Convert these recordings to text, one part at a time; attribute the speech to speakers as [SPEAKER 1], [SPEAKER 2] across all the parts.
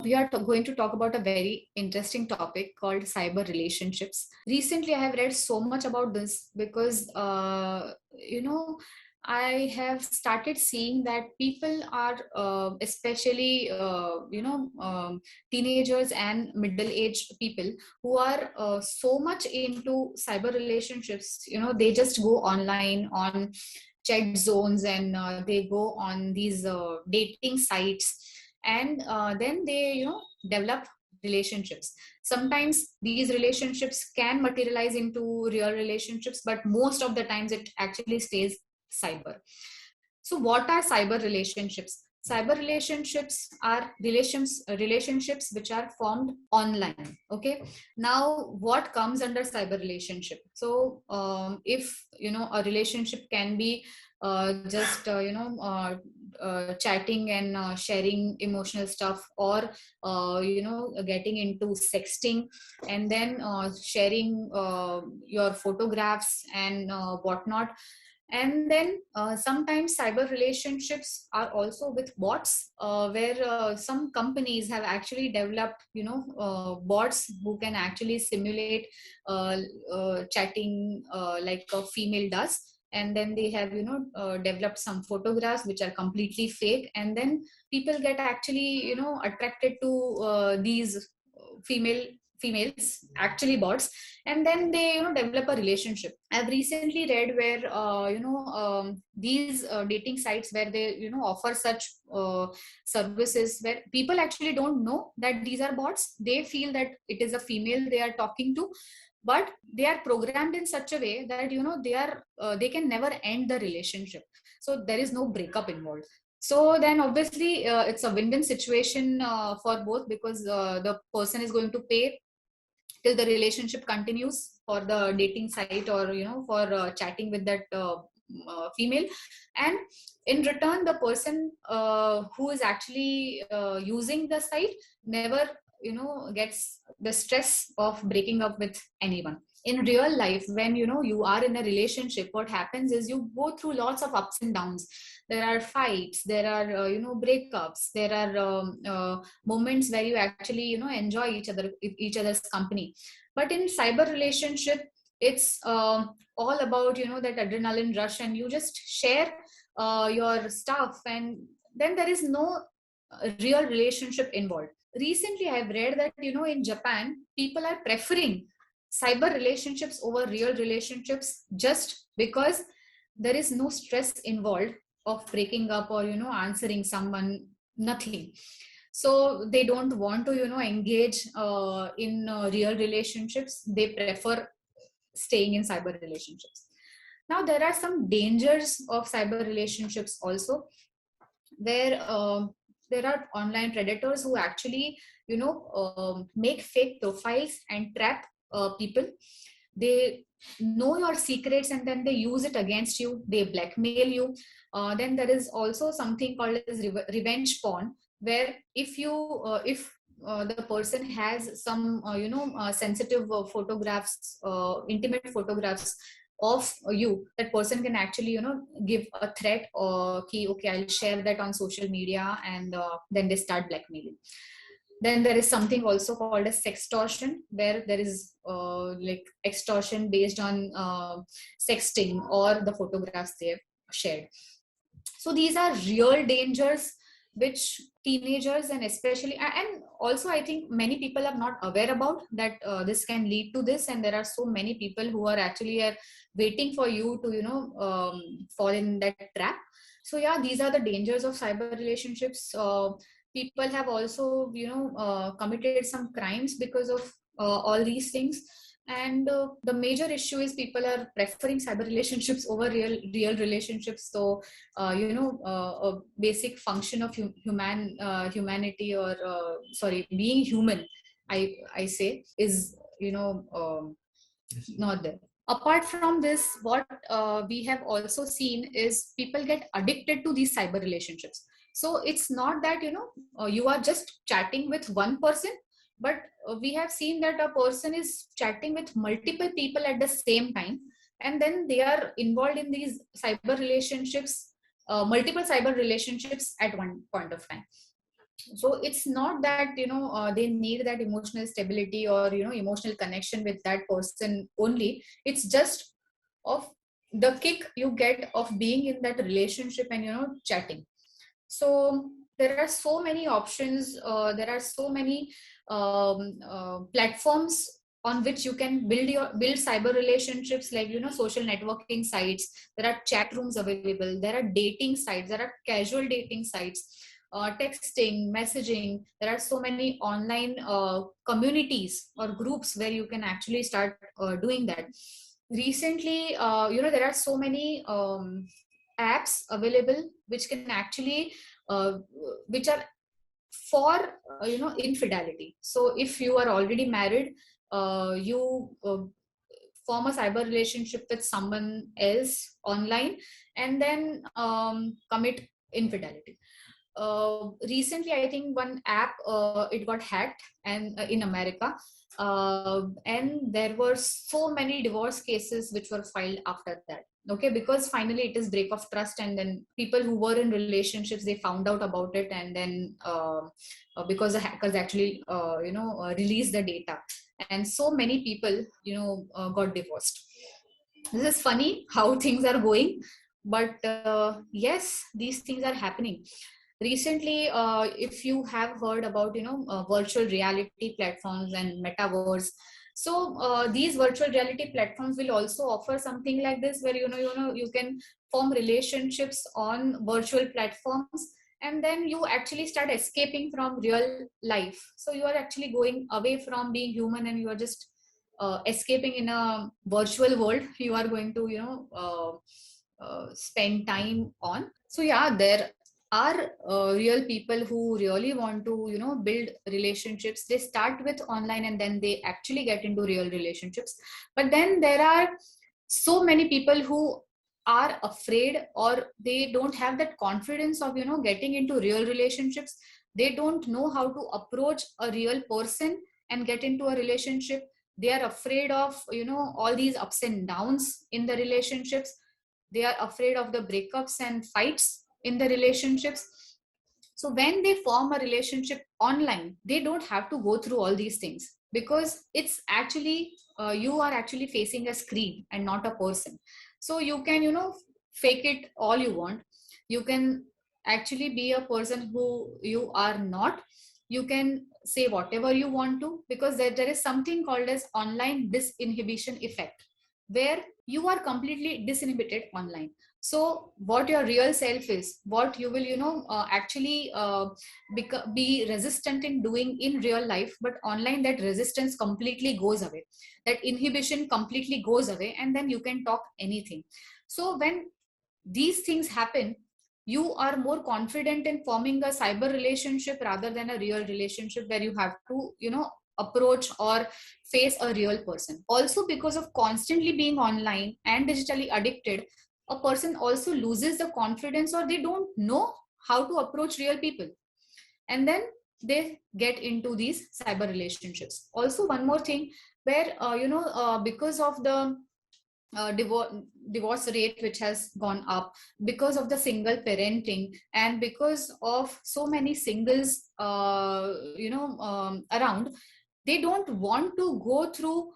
[SPEAKER 1] We are going to talk about a very interesting topic called cyber relationships. Recently, I have read so much about this because, I have started seeing that people are, especially, teenagers and middle-aged people who are so much into cyber relationships. They just go online on chat zones and they go on these dating sites, and then they develop relationships. Sometimes these relationships can materialize into real relationships, but most of the times it actually stays cyber. So what are cyber relationships? Cyber relationships are relationships which are formed online. Okay, now what comes under cyber relationship? So if a relationship can be just chatting and sharing emotional stuff, or getting into sexting, and then sharing your photographs and whatnot. And then sometimes cyber relationships are also with bots, where some companies have actually developed bots who can actually simulate uh, chatting like a female does. And then they have developed some photographs which are completely fake, and then people get actually attracted to these female females, actually bots, and then they develop a relationship. I've recently read where these dating sites where they offer such services, where people actually don't know that these are bots. They feel that it is a female they are talking to, but they are programmed in such a way that they can never end the relationship. So there is no breakup involved. So then obviously it's a win-win situation for both, because the person is going to pay till the relationship continues for the dating site, or for chatting with that female. And in return, the person who is actually using the site never gets the stress of breaking up with anyone. In real life, when you are in a relationship, what happens is you go through lots of ups and downs. There are fights, there are breakups, there are moments where you actually enjoy each other's company. But in cyber relationship, it's all about that adrenaline rush, and you just share your stuff, and then there is no real relationship involved. Recently I've read that in Japan, people are preferring cyber relationships over real relationships, just because there is no stress involved of breaking up or answering someone, nothing. So they don't want to engage in real relationships. They prefer staying in cyber relationships. Now there are some dangers of cyber relationships also, where there are online predators who actually make fake profiles and trap people. They know your secrets, and then they use it against you, they blackmail you. Then there is also something called as revenge porn, where if the person has some sensitive photographs, intimate photographs of you, that person can actually give a threat, or key, okay, I'll share that on social media, and then they start blackmailing. Then there is something also called as sextortion, where there is like extortion based on sexting or the photographs they have shared. So these are real dangers which teenagers, and especially, and also I think many people are not aware about that this can lead to this, and there are so many people who are actually waiting for you to fall in that trap. So yeah, these are the dangers of cyber relationships. People have also committed some crimes because of all these things. And the major issue is people are preferring cyber relationships over real relationships. So a basic function of humanity, or sorry, being human, I say, is not there. Apart from this, what we have also seen is people get addicted to these cyber relationships. So it's not that you are just chatting with one person, but we have seen that a person is chatting with multiple people at the same time, and then they are involved in these cyber relationships, multiple cyber relationships at one point of time. So it's not that they need that emotional stability or emotional connection with that person only. It's just of the kick you get of being in that relationship and chatting. So there are so many options, there are so many platforms on which you can build cyber relationships, like social networking sites. There are chat rooms available, there are dating sites, there are casual dating sites, texting, messaging. There are so many online communities or groups where you can actually start doing that. Recently, there are so many apps available which can actually uh, which are for infidelity. So if you are already married, you form a cyber relationship with someone else online and then commit infidelity. Recently, I think one app it got hacked and in America, and there were so many divorce cases which were filed after that. Okay, because finally it is break of trust, and then people who were in relationships, they found out about it, and then because the hackers actually released the data, and so many people got divorced. This is funny how things are going, but yes, these things are happening. Recently, if you have heard about virtual reality platforms and metaverse, so these virtual reality platforms will also offer something like this, where you can form relationships on virtual platforms, and then you actually start escaping from real life. So you are actually going away from being human, and you are just escaping in a virtual world. You are going to spend time on. So yeah, there are real people who really want to build relationships. They start with online and then they actually get into real relationships. But then there are so many people who are afraid, or they don't have that confidence of getting into real relationships. They don't know how to approach a real person and get into a relationship. They are afraid of all these ups and downs in the relationships. They are afraid of the breakups and fights in the relationships. So when they form a relationship online, they don't have to go through all these things, because it's actually you are actually facing a screen and not a person. So you can fake it all you want. You can actually be a person who you are not. You can say whatever you want to, because there is something called as online disinhibition effect, where you are completely disinhibited online. So what your real self is, what you will actually be resistant in doing in real life, but online that resistance completely goes away, that inhibition completely goes away, and then you can talk anything. So when these things happen, you are more confident in forming a cyber relationship rather than a real relationship, where you have to approach or face a real person. Also, because of constantly being online and digitally addicted, a person also loses the confidence, or they don't know how to approach real people, and then they get into these cyber relationships. Also, one more thing, where because of the divorce rate which has gone up, because of the single parenting, and because of so many singles around, they don't want to go through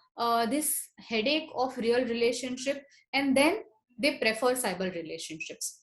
[SPEAKER 1] this headache of real relationship, and then they prefer cyber relationships.